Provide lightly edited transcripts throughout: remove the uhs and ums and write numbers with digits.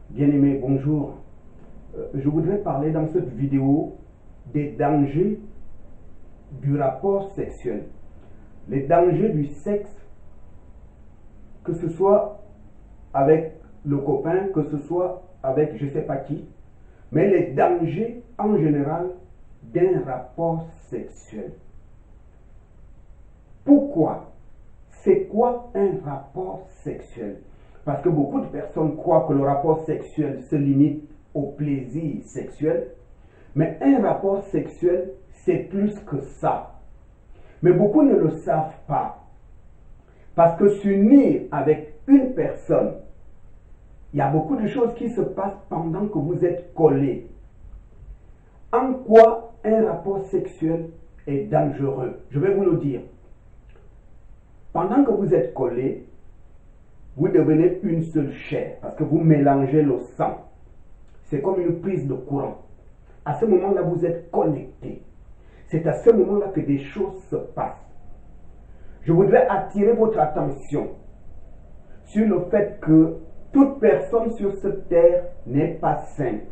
Bien-aimés, bonjour. Je voudrais parler dans cette vidéo des dangers du rapport sexuel. Les dangers du sexe, que ce soit avec le copain, que ce soit avec je ne sais pas qui, mais les dangers en général d'un rapport sexuel. Pourquoi? C'est quoi un rapport sexuel? Parce que beaucoup de personnes croient que le rapport sexuel se limite au plaisir sexuel, mais un rapport sexuel, c'est plus que ça. Mais beaucoup ne le savent pas. Parce que s'unir avec une personne, il y a beaucoup de choses qui se passent pendant que vous êtes collés. En quoi un rapport sexuel est dangereux? Je vais vous le dire. Pendant que vous êtes collés, vous devenez une seule chair parce que vous mélangez le sang. C'est comme une prise de courant. À ce moment-là, vous êtes connectés. C'est à ce moment-là que des choses se passent. Je voudrais attirer votre attention sur le fait que toute personne sur cette terre n'est pas sainte.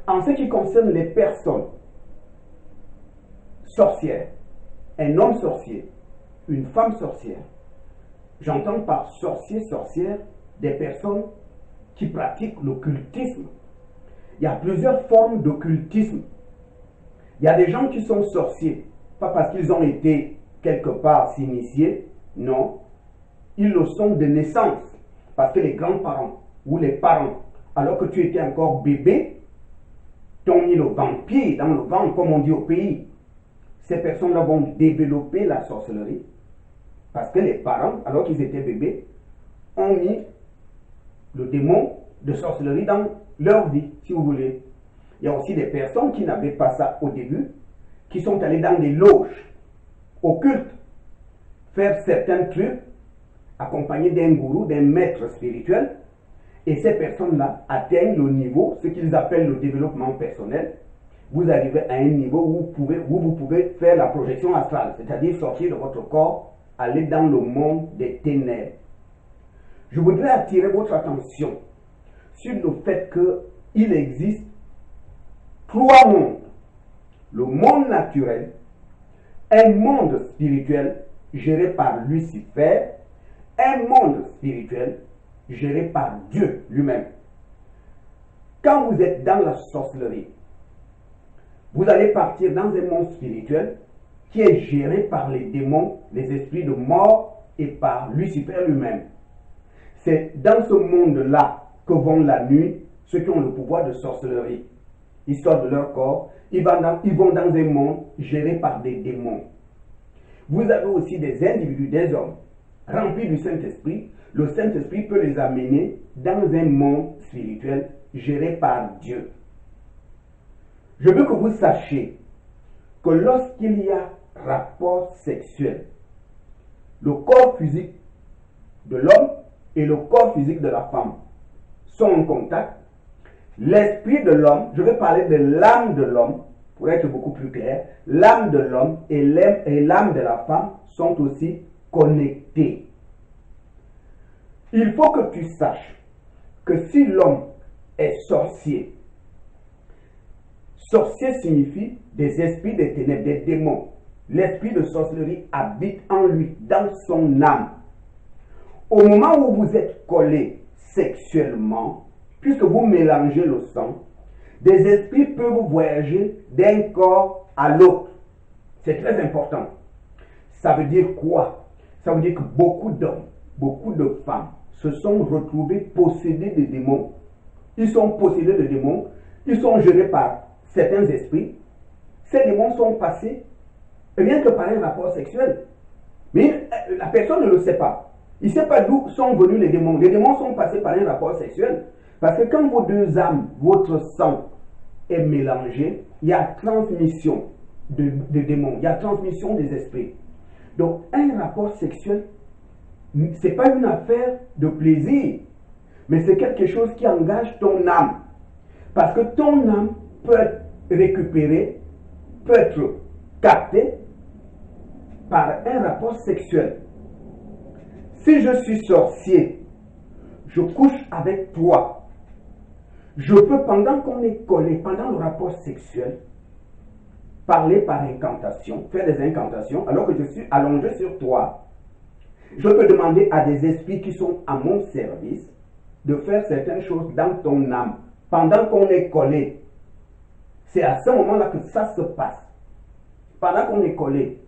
En ce qui concerne les personnes sorcières, un homme sorcier, une femme sorcière, j'entends par sorcier, sorcière, des personnes qui pratiquent l'occultisme. Il y a plusieurs formes d'occultisme. Il y a des gens qui sont sorciers, pas parce qu'ils ont été quelque part s'initier, non. Ils le sont de naissance, parce que les grands-parents ou les parents, alors que tu étais encore bébé, t'ont mis le vampire dans le ventre, comme on dit au pays. Ces personnes-là vont développer la sorcellerie, parce que les parents, alors qu'ils étaient bébés, ont mis le démon de sorcellerie dans leur vie, si vous voulez. Il y a aussi des personnes qui n'avaient pas ça au début, qui sont allées dans des loges occultes, faire certains trucs, accompagnés d'un gourou, d'un maître spirituel, et ces personnes-là atteignent le niveau, ce qu'ils appellent le développement personnel. Vous arrivez à un niveau où vous pouvez faire la projection astrale, c'est-à-dire sortir de votre corps, aller dans le monde des ténèbres. Je voudrais attirer votre attention sur le fait qu'il existe trois mondes. Le monde naturel, un monde spirituel géré par Lucifer, un monde spirituel géré par Dieu lui-même. Quand vous êtes dans la sorcellerie, vous allez partir dans un monde spirituel qui est géré par les démons, les esprits de mort et par Lucifer lui-même. C'est dans ce monde-là que vont la nuit ceux qui ont le pouvoir de sorcellerie. Ils sortent de leur corps, ils vont dans un monde géré par des démons. Vous avez aussi des individus, des hommes, remplis du Saint-Esprit. Le Saint-Esprit peut les amener dans un monde spirituel géré par Dieu. Je veux que vous sachiez que lorsqu'il y a rapport sexuel, le corps physique de l'homme et le corps physique de la femme sont en contact. L'esprit de l'homme, je vais parler de l'âme de l'homme, pour être beaucoup plus clair, l'âme de l'homme et l'âme de la femme sont aussi connectés. Il faut que tu saches que si l'homme est sorcier, sorcier signifie des esprits des ténèbres, des démons. L'esprit de sorcellerie habite en lui, dans son âme. Au moment où vous êtes collés sexuellement, puisque vous mélangez le sang, des esprits peuvent voyager d'un corps à l'autre. C'est très important. Ça veut dire quoi? Ça veut dire que beaucoup d'hommes, beaucoup de femmes se sont retrouvés possédés de démons. Ils sont possédés de démons, ils sont gérés par certains esprits. Ces démons sont passés rien que par un rapport sexuel. Mais la personne ne le sait pas. Il ne sait pas d'où sont venus les démons. Les démons sont passés par un rapport sexuel. Parce que quand vos deux âmes, votre sang est mélangé, il y a transmission de démons, il y a transmission des esprits. Donc un rapport sexuel, ce n'est pas une affaire de plaisir, mais c'est quelque chose qui engage ton âme. Parce que ton âme peut être récupérée, peut être captée par un rapport sexuel. Si je suis sorcier, je couche avec toi, Je peux, pendant qu'on est collé, pendant le rapport sexuel, parler par incantation, faire des incantations, alors que je suis allongé sur toi. Je peux demander à des esprits qui sont à mon service de faire certaines choses dans ton âme, pendant qu'on est collé. C'est à ce moment-là que ça se passe. Pendant qu'on est collé.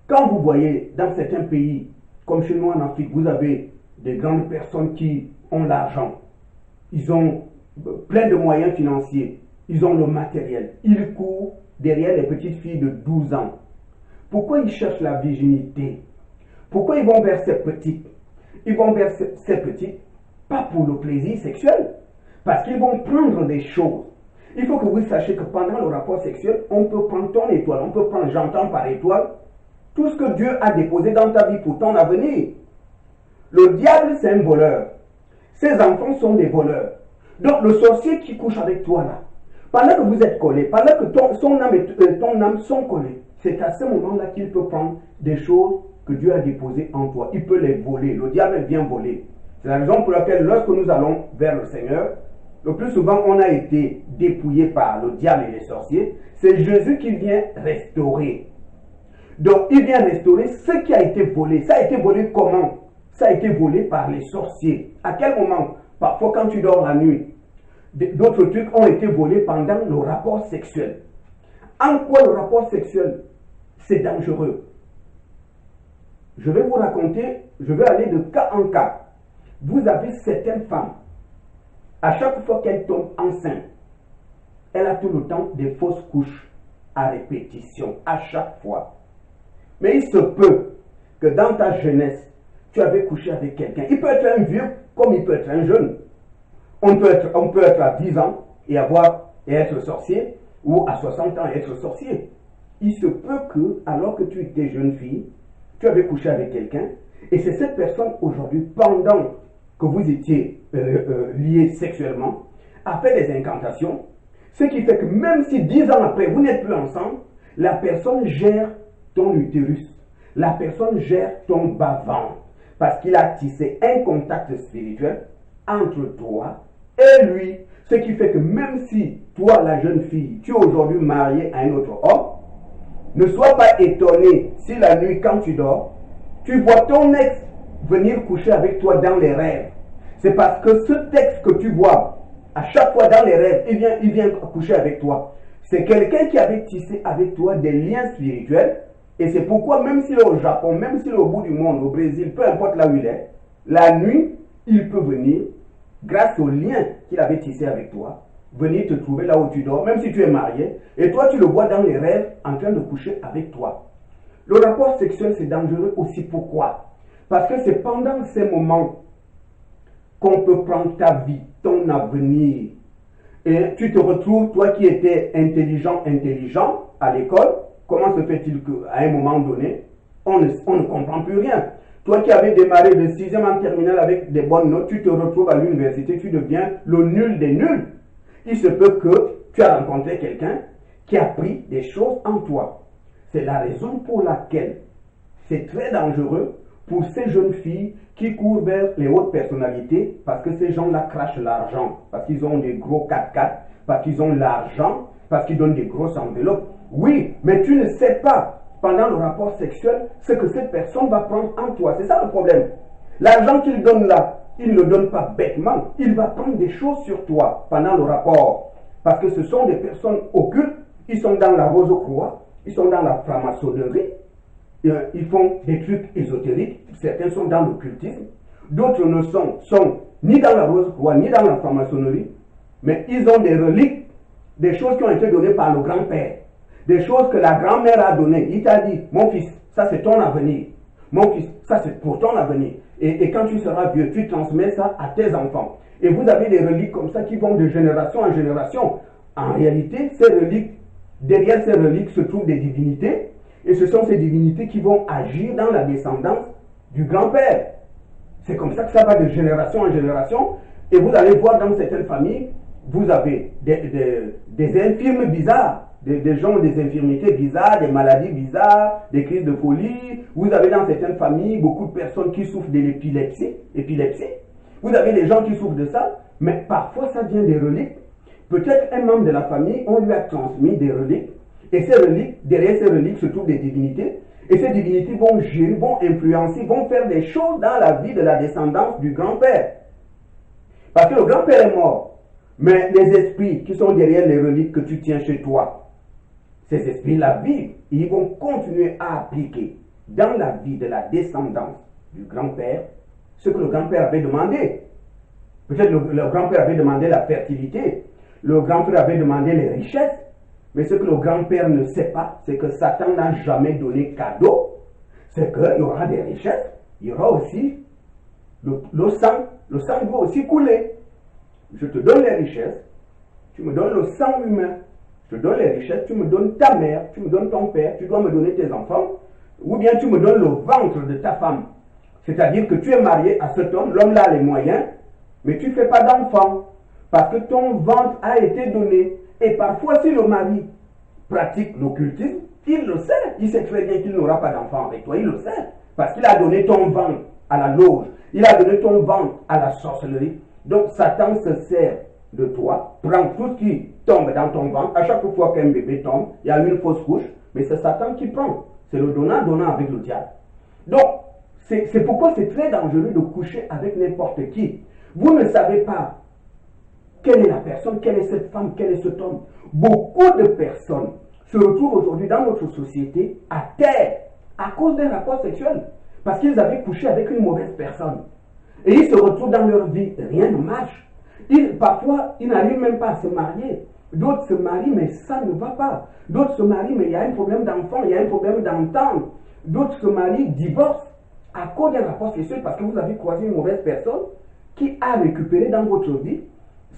Quand vous voyez dans certains pays, comme chez nous en Afrique, vous avez des grandes personnes qui ont l'argent. Ils ont plein de moyens financiers. Ils ont le matériel. Ils courent derrière les petites filles de 12 ans. Pourquoi ils cherchent la virginité? Pourquoi ils vont vers ces petites? Ils vont vers ces petites, pas pour le plaisir sexuel, parce qu'ils vont prendre des choses. Il faut que vous sachiez que pendant le rapport sexuel, on peut prendre ton étoile, on peut prendre, j'entends par étoile, tout ce que Dieu a déposé dans ta vie pour ton avenir. Le diable, c'est un voleur. Ses enfants sont des voleurs. Donc le sorcier qui couche avec toi là, pendant que vous êtes collés, pendant que son âme et ton âme sont collés, c'est à ce moment-là qu'il peut prendre des choses que Dieu a déposées en toi. Il peut les voler. Le diable vient voler. C'est la raison pour laquelle lorsque nous allons vers le Seigneur, le plus souvent on a été dépouillé par le diable et les sorciers. C'est Jésus qui vient restaurer. Donc il vient restaurer ce qui a été volé. Ça a été volé comment? Ça a été volé par les sorciers. À quel moment? Parfois quand tu dors la nuit. D'autres trucs ont été volés pendant le rapport sexuel. En quoi le rapport sexuel, c'est dangereux? Je vais vous raconter, je vais aller de cas en cas. Vous avez certaines femmes, à chaque fois qu'elles tombent enceintes, elle a tout le temps des fausses couches à répétition, à chaque fois. Mais il se peut que dans ta jeunesse, tu avais couché avec quelqu'un. Il peut être un vieux comme il peut être un jeune. On peut être à 10 ans et être sorcier, ou à 60 ans et être sorcier. Il se peut que, alors que tu étais jeune fille, tu avais couché avec quelqu'un, et c'est cette personne aujourd'hui, pendant que vous étiez liés sexuellement, a fait des incantations, ce qui fait que même si 10 ans après, vous n'êtes plus ensemble, la personne gère ton utérus, la personne gère ton bas-ventre, parce qu'il a tissé un contact spirituel entre toi et lui, ce qui fait que même si toi, la jeune fille, tu es aujourd'hui mariée à un autre homme, ne sois pas étonné si la nuit, quand tu dors, tu vois ton ex venir coucher avec toi dans les rêves. C'est parce que ce texte que tu vois, à chaque fois dans les rêves, il vient coucher avec toi. C'est quelqu'un qui avait tissé avec toi des liens spirituels. Et c'est pourquoi, même s'il est au Japon, même s'il est au bout du monde, au Brésil, peu importe là où il est, la nuit, il peut venir, grâce au lien qu'il avait tissé avec toi, venir te trouver là où tu dors, même si tu es marié, et toi tu le vois dans les rêves en train de coucher avec toi. Le rapport sexuel, c'est dangereux aussi. Pourquoi? Parce que c'est pendant ces moments qu'on peut prendre ta vie, ton avenir. Et tu te retrouves, toi qui étais intelligent à l'école, comment se fait-il qu'à un moment donné, on ne comprend plus rien? Toi qui avais démarré de 6e en terminale avec des bonnes notes, tu te retrouves à l'université, tu deviens le nul des nuls. Il se peut que tu as rencontré quelqu'un qui a pris des choses en toi. C'est la raison pour laquelle c'est très dangereux pour ces jeunes filles qui courent vers les hautes personnalités, parce que ces gens-là crachent l'argent, parce qu'ils ont des gros 4x4, parce qu'ils ont l'argent, parce qu'ils donnent des grosses enveloppes. Oui, mais tu ne sais pas, pendant le rapport sexuel, ce que cette personne va prendre en toi. C'est ça le problème. L'argent qu'il donne là, il ne le donne pas bêtement. Il va prendre des choses sur toi pendant le rapport. Parce que ce sont des personnes occultes. Ils sont dans la rose-croix. Ils sont dans la franc-maçonnerie. Ils font des trucs ésotériques. Certains sont dans l'occultisme. D'autres ne sont ni dans la rose-croix, ni dans la franc-maçonnerie. Mais ils ont des reliques, des choses qui ont été données par le grand-père. Des choses que la grand-mère a données. Il t'a dit, mon fils, ça c'est ton avenir. Mon fils, ça c'est pour ton avenir. Et quand tu seras vieux, tu transmets ça à tes enfants. Et vous avez des reliques comme ça qui vont de génération en génération. En réalité, ces reliques, derrière ces reliques se trouvent des divinités. Et ce sont ces divinités qui vont agir dans la descendance du grand-père. C'est comme ça que ça va de génération en génération. Et vous allez voir dans certaines familles, vous avez des infirmes bizarres. Des gens ont des infirmités bizarres, des maladies bizarres, des crises de folie. Vous avez dans certaines familles beaucoup de personnes qui souffrent de l'épilepsie. Vous avez des gens qui souffrent de ça, mais parfois ça vient des reliques Peut-être un membre de la famille, on lui a transmis des reliques, et ces reliques, derrière ces reliques se trouvent des divinités, et ces divinités vont gérer, vont influencer, vont faire des choses dans la vie de la descendance du grand-père. Parce que le grand-père est mort, mais les esprits qui sont derrière les reliques que tu tiens chez toi, ces esprits-là vivent, et ils vont continuer à appliquer dans la vie de la descendance du grand-père ce que le grand-père avait demandé. Peut-être le grand-père avait demandé la fertilité, le grand-père avait demandé les richesses, mais ce que le grand-père ne sait pas, c'est que Satan n'a jamais donné cadeau. C'est qu'il y aura des richesses, il y aura aussi le sang. Le sang va aussi couler. Je te donne les richesses, tu me donnes le sang humain. Je te donne les richesses, tu me donnes ta mère, tu me donnes ton père, tu dois me donner tes enfants. Ou bien tu me donnes le ventre de ta femme. C'est-à-dire que tu es marié à cet homme, l'homme là a les moyens, mais tu ne fais pas d'enfant. Parce que ton ventre a été donné. Et parfois, si le mari pratique l'occultisme, il le sait. Il sait très bien qu'il n'aura pas d'enfant avec toi. Il le sait. Parce qu'il a donné ton ventre à la loge. Il a donné ton ventre à la sorcellerie. Donc, Satan se sert de toi, prend tout ce qui tombe dans ton ventre. À chaque fois qu'un bébé tombe, il y a une fausse couche. Mais c'est Satan qui prend. C'est le donnant avec le diable. Donc, c'est pourquoi c'est très dangereux de coucher avec n'importe qui. Vous ne savez pas quelle est la personne, quelle est cette femme, quel est cet homme. Beaucoup de personnes se retrouvent aujourd'hui dans notre société à terre à cause d'un rapport sexuel. Parce qu'ils avaient couché avec une mauvaise personne. Et ils se retrouvent dans leur vie, rien ne marche. Parfois, ils n'arrivent même pas à se marier. D'autres se marient, mais ça ne va pas. D'autres se marient, mais il y a un problème d'enfant, il y a un problème d'entente. D'autres se marient, divorcent à cause d'un rapport sexuel parce que vous avez croisé une mauvaise personne qui a récupéré dans votre vie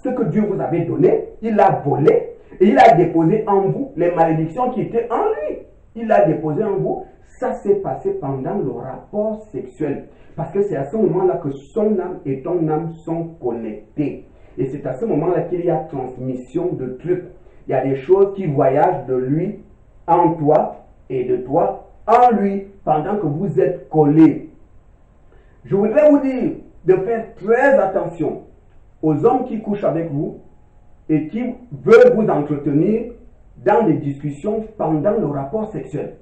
ce que Dieu vous avait donné, il l'a volé et il a déposé en vous les malédictions qui étaient en lui. Il l'a déposé en vous. Ça s'est passé pendant le rapport sexuel. Parce que c'est à ce moment-là que son âme et ton âme sont connectés. Et c'est à ce moment-là qu'il y a transmission de trucs. Il y a des choses qui voyagent de lui en toi et de toi en lui pendant que vous êtes collés. Je voudrais vous dire de faire très attention aux hommes qui couchent avec vous et qui veulent vous entretenir dans des discussions pendant le rapport sexuel.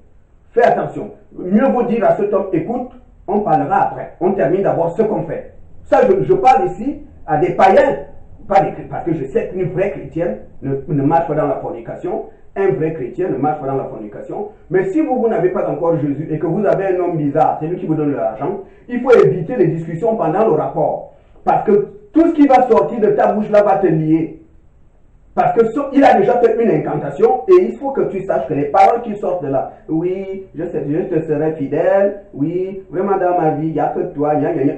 Faites attention. Mieux vous dire à cet homme, écoute, on parlera après. On termine d'abord ce qu'on fait. Ça, je parle ici à des païens, parce que je sais qu'une vraie chrétienne ne marche pas dans la fornication. Un vrai chrétien ne marche pas dans la fornication. Mais si vous n'avez pas encore Jésus et que vous avez un homme bizarre, c'est lui qui vous donne l'argent, il faut éviter les discussions pendant le rapport. Parce que tout ce qui va sortir de ta bouche là va te lier. Parce qu'il a déjà fait une incantation et il faut que tu saches que les paroles qui sortent de là, oui, je te serai fidèle, oui, vraiment dans ma vie, il n'y a que toi,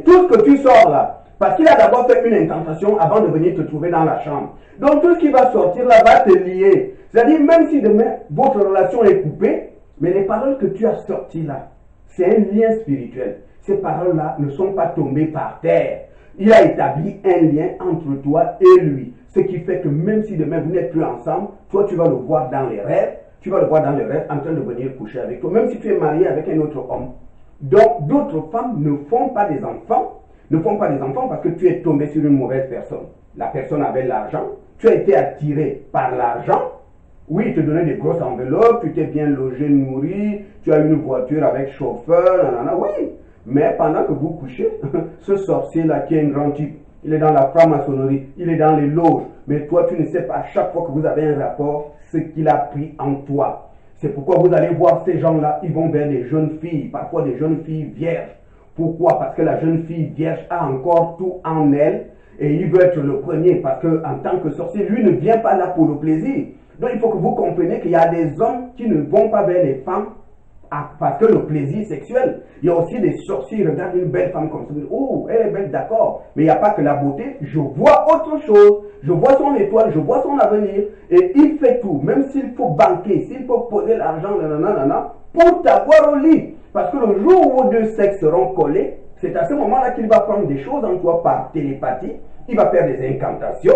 tout ce que tu sors là, parce qu'il a d'abord fait une incantation avant de venir te trouver dans la chambre. Donc tout ce qui va sortir là va te lier. C'est-à-dire même si demain votre relation est coupée, mais les paroles que tu as sorties là, c'est un lien spirituel. Ces paroles-là ne sont pas tombées par terre. Il a établi un lien entre toi et lui. Ce qui fait que même si demain vous n'êtes plus ensemble, toi tu vas le voir dans les rêves, tu vas le voir dans les rêves en train de venir coucher avec toi, même si tu es marié avec un autre homme. Donc d'autres femmes ne font pas des enfants, parce que tu es tombé sur une mauvaise personne. La personne avait l'argent, tu as été attiré par l'argent. Oui, il te donnait des grosses enveloppes, tu t'es bien logé, nourri, tu as une voiture avec chauffeur, nanana, oui. Mais pendant que vous couchez, ce sorcier-là qui est un grand type, il est dans la franc-maçonnerie, il est dans les loges. Mais toi, tu ne sais pas à chaque fois que vous avez un rapport, ce qu'il a pris en toi. C'est pourquoi vous allez voir ces gens-là, ils vont vers des jeunes filles, parfois des jeunes filles vierges. Pourquoi? Parce que la jeune fille vierge a encore tout en elle et il veut être le premier parce qu'en tant que sorcier, lui ne vient pas là pour le plaisir. Donc il faut que vous compreniez qu'il y a des hommes qui ne vont pas vers les femmes parce que le plaisir sexuel. Il y a aussi des sorciers qui regardent une belle femme comme ça. Oh, elle est belle, d'accord. Mais il n'y a pas que la beauté. Je vois autre chose. Je vois son étoile, je vois son avenir. Et il fait tout. Même s'il faut banquer, s'il faut poser l'argent, pour t'avoir au lit. Parce que le jour où vos deux sexes seront collés, c'est à ce moment-là qu'il va prendre des choses en toi par télépathie. Il va faire des incantations.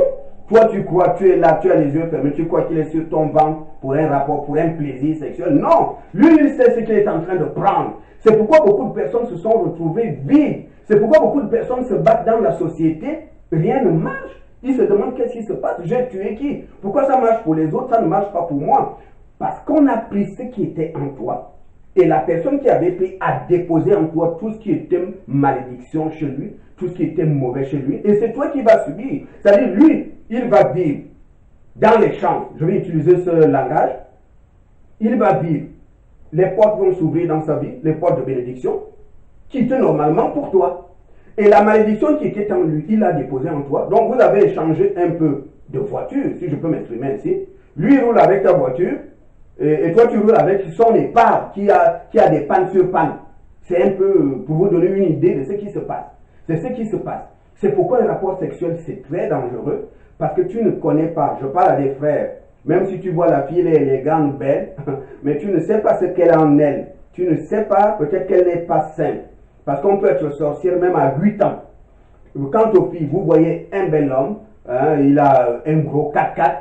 Toi, tu crois, tu es là, tu as les yeux fermés, tu crois qu'il est sur ton ventre pour un rapport, pour un plaisir sexuel. Non, lui, il sait ce qu'il est en train de prendre. C'est pourquoi beaucoup de personnes se sont retrouvées vides. C'est pourquoi beaucoup de personnes se battent dans la société. Rien ne marche. Il se demande qu'est-ce qui se passe. J'ai tué qui? Pourquoi ça marche pour les autres, ça ne marche pas pour moi? Parce qu'on a pris ce qui était en toi. Et la personne qui avait pris a déposé en toi tout ce qui était malédiction chez lui, tout ce qui était mauvais chez lui. Et c'est toi qui vas subir. C'est-à-dire, lui, il va vivre dans les champs. Je vais utiliser ce langage. Il va vivre. Les portes vont s'ouvrir dans sa vie, les portes de bénédiction, qui étaient normalement pour toi. Et la malédiction qui était en lui, il l'a déposée en toi. Donc vous avez échangé un peu de voiture, si je peux m'exprimer ainsi. Lui, il roule avec ta voiture, et toi, tu roules avec son épave qui a des pannes sur pannes. C'est un peu pour vous donner une idée de ce qui se passe. C'est ce qui se passe. C'est pourquoi le rapport sexuel, c'est très dangereux, parce que tu ne connais pas. Je parle à des frères. Même si tu vois la fille, elle est élégante, belle, mais tu ne sais pas ce qu'elle a en elle. Tu ne sais pas, peut-être qu'elle n'est pas saine. Parce qu'on peut être sorcière même à 8 ans. Quant aux filles, vous voyez un bel homme, hein, il a un gros 4x4,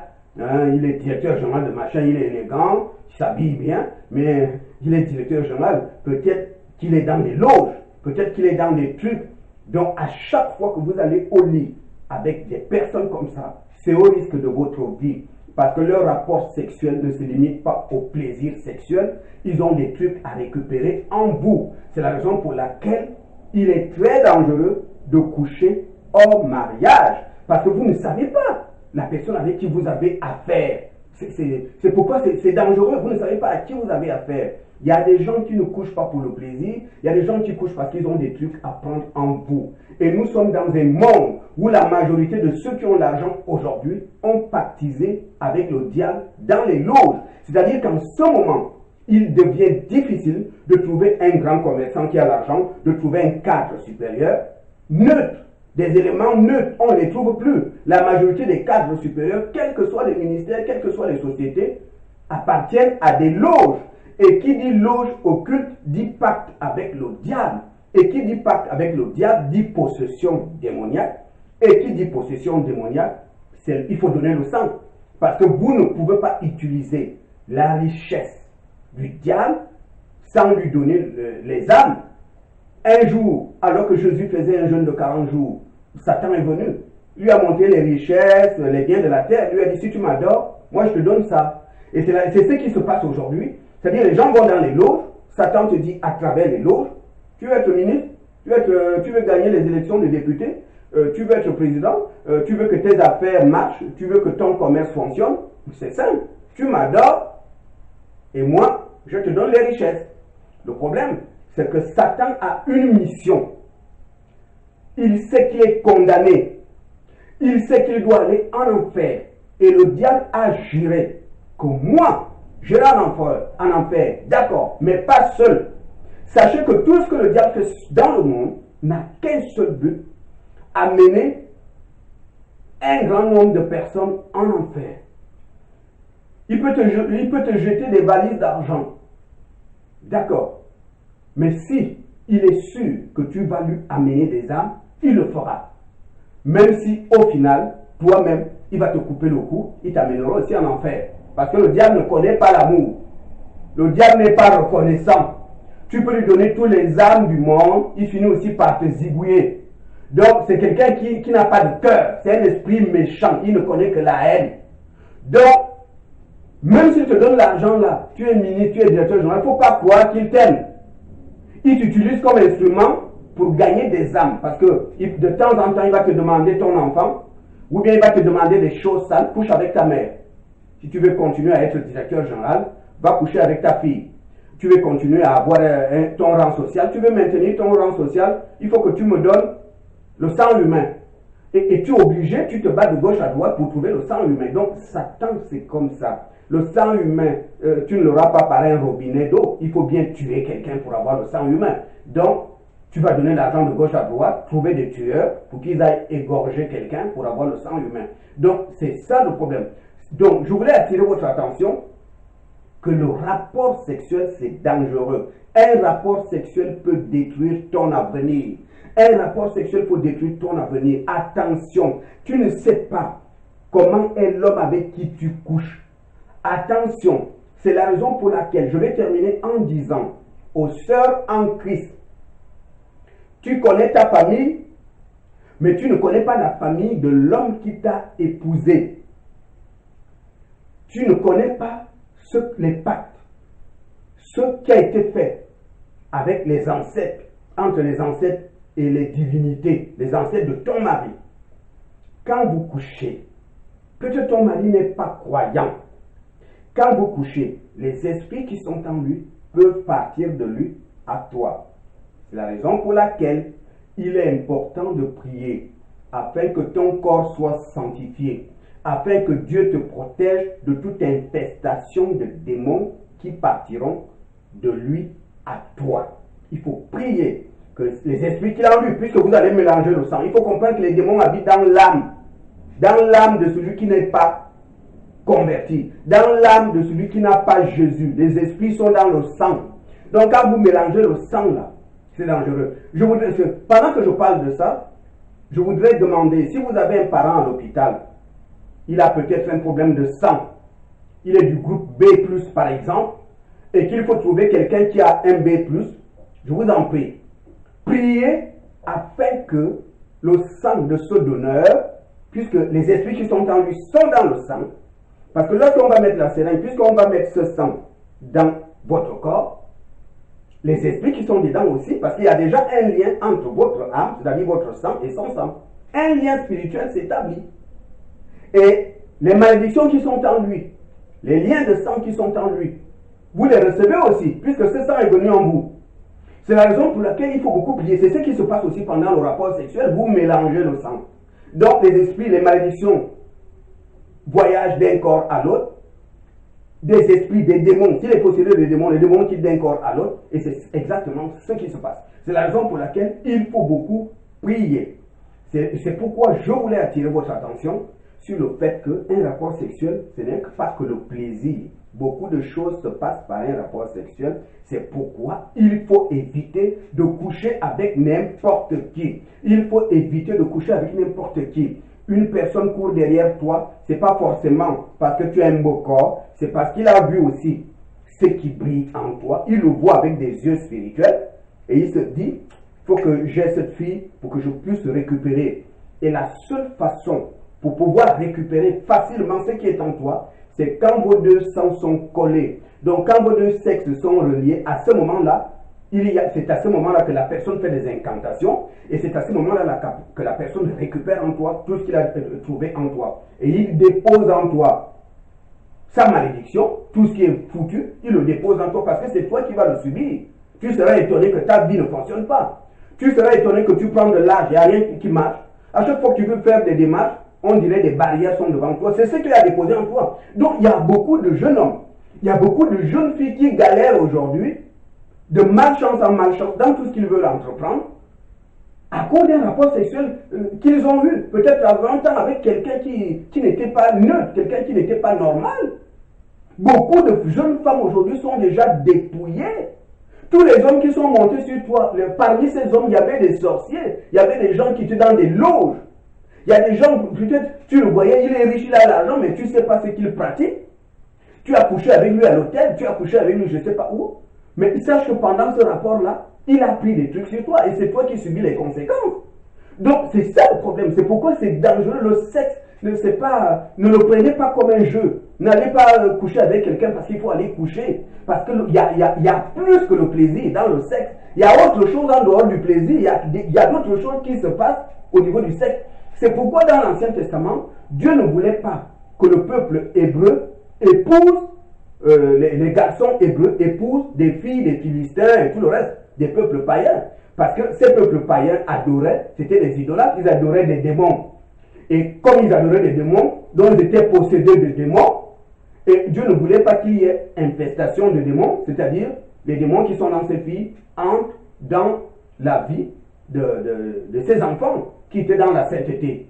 hein, il est directeur général de machin, il est élégant, il s'habille bien, mais il est directeur général. Peut-être qu'il est dans des loges, peut-être qu'il est dans des trucs. Donc à chaque fois que vous allez au lit avec des personnes comme ça, c'est au risque de votre vie. Parce que leur rapport sexuel ne se limite pas au plaisir sexuel. Ils ont des trucs à récupérer en vous. C'est la raison pour laquelle il est très dangereux de coucher hors mariage. Parce que vous ne savez pas la personne avec qui vous avez affaire. C'est pourquoi c'est dangereux. Vous ne savez pas à qui vous avez affaire. Il y a des gens qui ne couchent pas pour le plaisir. Il y a des gens qui couchent parce qu'ils ont des trucs à prendre en vous. Et nous sommes dans un monde où la majorité de ceux qui ont l'argent aujourd'hui ont pactisé avec le diable dans les loges. C'est-à-dire qu'en ce moment, il devient difficile de trouver un grand commerçant qui a l'argent, de trouver un cadre supérieur neutre. Des éléments neutres, on ne les trouve plus. La majorité des cadres supérieurs, quels que soient les ministères, quelles que soient les sociétés, appartiennent à des loges. Et qui dit loge occulte dit pacte avec le diable. Et qui dit pacte avec le diable dit possession démoniaque. Et qui dit possession démoniaque, il faut donner le sang. Parce que vous ne pouvez pas utiliser la richesse du diable sans lui donner les âmes. Un jour, alors que Jésus faisait un jeûne de 40 jours, Satan est venu. Lui a montré les richesses, les biens de la terre. Lui a dit, si tu m'adores, moi je te donne ça. Et c'est ce qui se passe aujourd'hui. C'est-à-dire, les gens vont dans les loges, Satan te dit à travers les loges, tu veux être ministre, tu veux gagner les élections de députés, tu veux être président, tu veux que tes affaires marchent, tu veux que ton commerce fonctionne. C'est simple. Tu m'adores et moi, je te donne les richesses. Le problème, c'est que Satan a une mission. Il sait qu'il est condamné. Il sait qu'il doit aller en enfer. Et le diable a juré que moi, j'irai en enfer. D'accord, mais pas seul. Sachez que tout ce que le diable fait dans le monde n'a qu'un seul but, amener un grand nombre de personnes en enfer. Il peut te jeter des valises d'argent. D'accord. Mais si il est sûr que tu vas lui amener des âmes, il le fera. Même si au final, toi-même, il va te couper le cou, il t'amènera aussi en enfer. Parce que le diable ne connaît pas l'amour. Le diable n'est pas reconnaissant. Tu peux lui donner tous les âmes du monde, il finit aussi par te zigouiller. Donc c'est quelqu'un qui n'a pas de cœur. C'est un esprit méchant, il ne connaît que la haine. Donc, même s'il te donne l'argent là, tu es ministre, tu es directeur général, il ne faut pas croire qu'il t'aime. Il t'utilise comme instrument pour gagner des âmes. Parce que de temps en temps, il va te demander ton enfant, ou bien il va te demander des choses sales, couche avec ta mère. Si tu veux continuer à être directeur général, va coucher avec ta fille. Tu veux continuer à avoir ton rang social, tu veux maintenir ton rang social, il faut que tu me donnes le sang humain. Et tu es obligé, tu te bats de gauche à droite pour trouver le sang humain. Donc Satan, c'est comme ça. Le sang humain, tu ne l'auras pas par un robinet d'eau. Il faut bien tuer quelqu'un pour avoir le sang humain. Donc, tu vas donner l'argent de gauche à droite, trouver des tueurs pour qu'ils aillent égorger quelqu'un pour avoir le sang humain. Donc, c'est ça le problème. Donc, je voulais attirer votre attention que le rapport sexuel, c'est dangereux. Un rapport sexuel peut détruire ton avenir. Un rapport sexuel peut détruire ton avenir. Attention, tu ne sais pas comment est l'homme avec qui tu couches. Attention, c'est la raison pour laquelle je vais terminer en disant aux sœurs en Christ, tu connais ta famille, Mais tu ne connais pas la famille de l'homme qui t'a épousé. Tu ne connais pas les pactes, ce qui a été fait avec les ancêtres, entre les ancêtres et les divinités, les ancêtres de ton mari. Quand vous couchez, peut-être ton mari n'est pas croyant. Quand vous couchez, les esprits qui sont en lui peuvent partir de lui à toi. C'est la raison pour laquelle il est important de prier afin que ton corps soit sanctifié, afin que Dieu te protège de toute infestation de démons qui partiront de lui à toi. Il faut prier que les esprits qu'il a en lui, puisque vous allez mélanger le sang, il faut comprendre que les démons habitent dans l'âme de celui qui n'est pas converti, dans l'âme de celui qui n'a pas Jésus. Les esprits sont dans le sang. Donc quand vous mélangez le sang là, c'est dangereux. Pendant que je parle de ça, je voudrais demander, si vous avez un parent à l'hôpital, il a peut-être un problème de sang, il est du groupe B+, par exemple, et qu'il faut trouver quelqu'un qui a un B+, je vous en prie, priez afin que le sang de ce donneur, puisque les esprits qui sont en lui sont dans le sang, parce que lorsqu'on va mettre la seringue, puisqu'on va mettre ce sang dans votre corps, les esprits qui sont dedans aussi, parce qu'il y a déjà un lien entre votre âme, c'est-à-dire votre sang et son sang. Un lien spirituel s'établit. Et les malédictions qui sont en lui, les liens de sang qui sont en lui, vous les recevez aussi, puisque ce sang est venu en vous. C'est la raison pour laquelle il faut beaucoup prier. C'est ce qui se passe aussi pendant le rapport sexuel, vous mélangez le sang. Donc les esprits, les malédictions voyagent d'un corps à l'autre, des esprits, des démons, s'il est possédé des démons, les démons quittent d'un corps à l'autre, et c'est exactement ce qui se passe. C'est la raison pour laquelle il faut beaucoup prier. C'est pourquoi je voulais attirer votre attention sur le fait qu'un rapport sexuel, ce n'est pas que le plaisir. Beaucoup de choses se passent par un rapport sexuel. C'est pourquoi il faut éviter de coucher avec n'importe qui. Il faut éviter de coucher avec n'importe qui. Une personne court derrière toi, ce n'est pas forcément parce que tu as un beau corps, c'est parce qu'il a vu aussi ce qui brille en toi. Il le voit avec des yeux spirituels et il se dit, il faut que j'ai cette fille pour que je puisse récupérer. Et la seule façon pour pouvoir récupérer facilement ce qui est en toi, c'est quand vos deux sangs sont collés. Donc quand vos deux sexes sont reliés, à ce moment-là, c'est à ce moment-là que la personne fait des incantations et c'est à ce moment-là que la personne récupère en toi tout ce qu'il a trouvé en toi. Et il dépose en toi sa malédiction, tout ce qui est foutu, il le dépose en toi parce que c'est toi qui vas le subir. Tu seras étonné que ta vie ne fonctionne pas. Tu seras étonné que tu prends de l'âge, il n'y a rien qui marche. À chaque fois que tu veux faire des démarches, on dirait des barrières sont devant toi. C'est ce qu'il a déposé en toi. Donc il y a beaucoup de jeunes hommes, il y a beaucoup de jeunes filles qui galèrent aujourd'hui de malchance en malchance dans tout ce qu'ils veulent entreprendre à cause d'un rapport sexuel qu'ils ont eu peut-être à 20 ans avec quelqu'un qui n'était pas neutre, quelqu'un qui n'était pas normal. Beaucoup de jeunes femmes aujourd'hui sont déjà dépouillées. Tous les hommes qui sont montés sur toi, parmi ces hommes, il y avait des sorciers, il y avait des gens qui étaient dans des loges. Il y a des gens, peut-être tu le voyais, il est riche, il a l'argent, mais tu ne sais pas ce qu'il pratique. Tu as couché avec lui à l'hôtel, tu as couché avec lui je ne sais pas où. Mais sache que pendant ce rapport-là, il a pris des trucs sur toi et c'est toi qui subis les conséquences. Donc c'est ça le problème. C'est pourquoi c'est dangereux. Le sexe, ne le prenez pas comme un jeu. N'allez pas coucher avec quelqu'un parce qu'il faut aller coucher. Parce qu'il y a plus que le plaisir dans le sexe. Il y a autre chose en dehors du plaisir. Il y a d'autres choses qui se passent au niveau du sexe. C'est pourquoi dans l'Ancien Testament, Dieu ne voulait pas que le peuple hébreu épouse les garçons hébreux épousent des filles des Philistins et tout le reste, des peuples païens. Parce que ces peuples païens adoraient, c'était des idolâtres, ils adoraient des démons. Et comme ils adoraient des démons, donc ils étaient possédés de démons, et Dieu ne voulait pas qu'il y ait infestation de démons, c'est-à-dire les démons qui sont dans ces filles entrent dans la vie de ces enfants qui étaient dans la sainteté.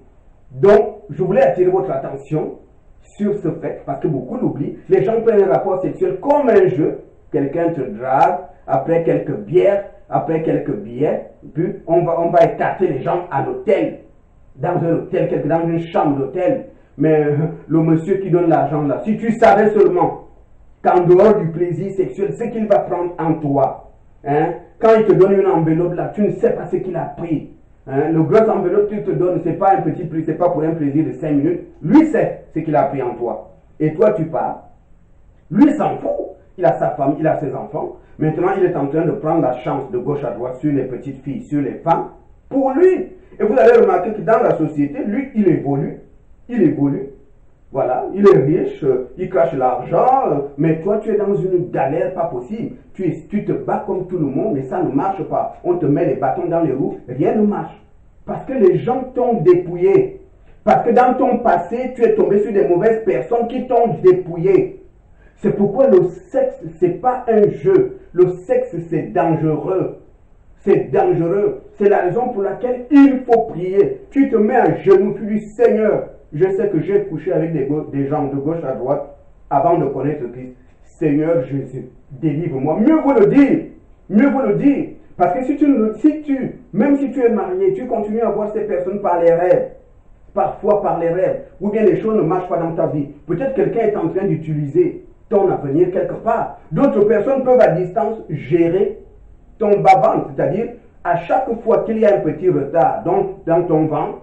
Donc, je voulais attirer votre attention sur ce fait, parce que beaucoup l'oublient. Les gens prennent un rapport sexuel comme un jeu. Quelqu'un te drague, après quelques bières, après quelques billets, puis on va écarter les gens à l'hôtel, dans un hôtel, dans une chambre d'hôtel. Mais le monsieur qui donne l'argent là, si tu savais seulement qu'en dehors du plaisir sexuel, ce qu'il va prendre en toi, hein, quand il te donne une enveloppe là, tu ne sais pas ce qu'il a pris. Hein, le gros enveloppe que tu te donnes, c'est pas un petit prix, c'est pas pour un plaisir de 5 minutes. Lui sait ce qu'il a pris en toi. Et toi, tu pars. Lui s'en fout. Il a sa femme, il a ses enfants. Maintenant, il est en train de prendre la chance de gauche à droite sur les petites filles, sur les femmes, pour lui. Et vous allez remarquer que dans la société, lui, il évolue. Il évolue. Voilà, il est riche, il crache l'argent, mais toi, tu es dans une galère pas possible. Tu te bats comme tout le monde, mais ça ne marche pas. On te met les bâtons dans les roues, rien ne marche. Parce que les gens t'ont dépouillé. Parce que dans ton passé, tu es tombé sur des mauvaises personnes qui t'ont dépouillé. C'est pourquoi le sexe, c'est pas un jeu. Le sexe, c'est dangereux. C'est dangereux. C'est la raison pour laquelle il faut prier. Tu te mets à genoux, tu dis Seigneur, je sais que j'ai couché avec des gens de gauche à droite avant de connaître Christ. Seigneur Jésus, délivre-moi. Mieux vaut le dire. Mieux vaut le dire. Parce que même si tu es marié, tu continues à voir ces personnes par les rêves. Parfois par les rêves. Ou bien les choses ne marchent pas dans ta vie. Peut-être quelqu'un est en train d'utiliser ton avenir quelque part. D'autres personnes peuvent à distance gérer ton bas-ventre. C'est-à-dire, à chaque fois qu'il y a un petit retard dans ton ventre,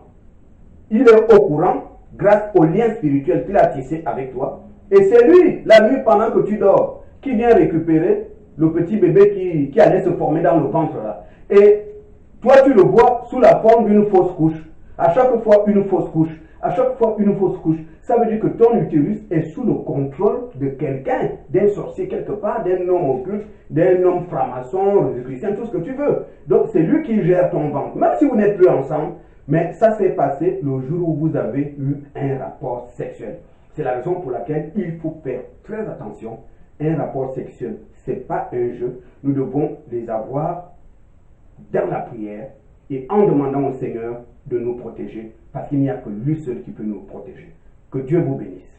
il est au courant grâce au lien spirituel qu'il a tissé avec toi. Et c'est lui, la nuit pendant que tu dors, qui vient récupérer le petit bébé qui allait se former dans le ventre là. Et toi, tu le vois sous la forme d'une fausse couche. À chaque fois, une fausse couche. À chaque fois, une fausse couche. Ça veut dire que ton utérus est sous le contrôle de quelqu'un, d'un sorcier quelque part, d'un homme occulte, d'un homme franc-maçon, chrétien, tout ce que tu veux. Donc, c'est lui qui gère ton ventre. Même si vous n'êtes plus ensemble, mais ça s'est passé le jour où vous avez eu un rapport sexuel. C'est la raison pour laquelle il faut faire très attention. Un rapport sexuel, ce n'est pas un jeu. Nous devons les avoir dans la prière et en demandant au Seigneur de nous protéger, parce qu'il n'y a que lui seul qui peut nous protéger. Que Dieu vous bénisse.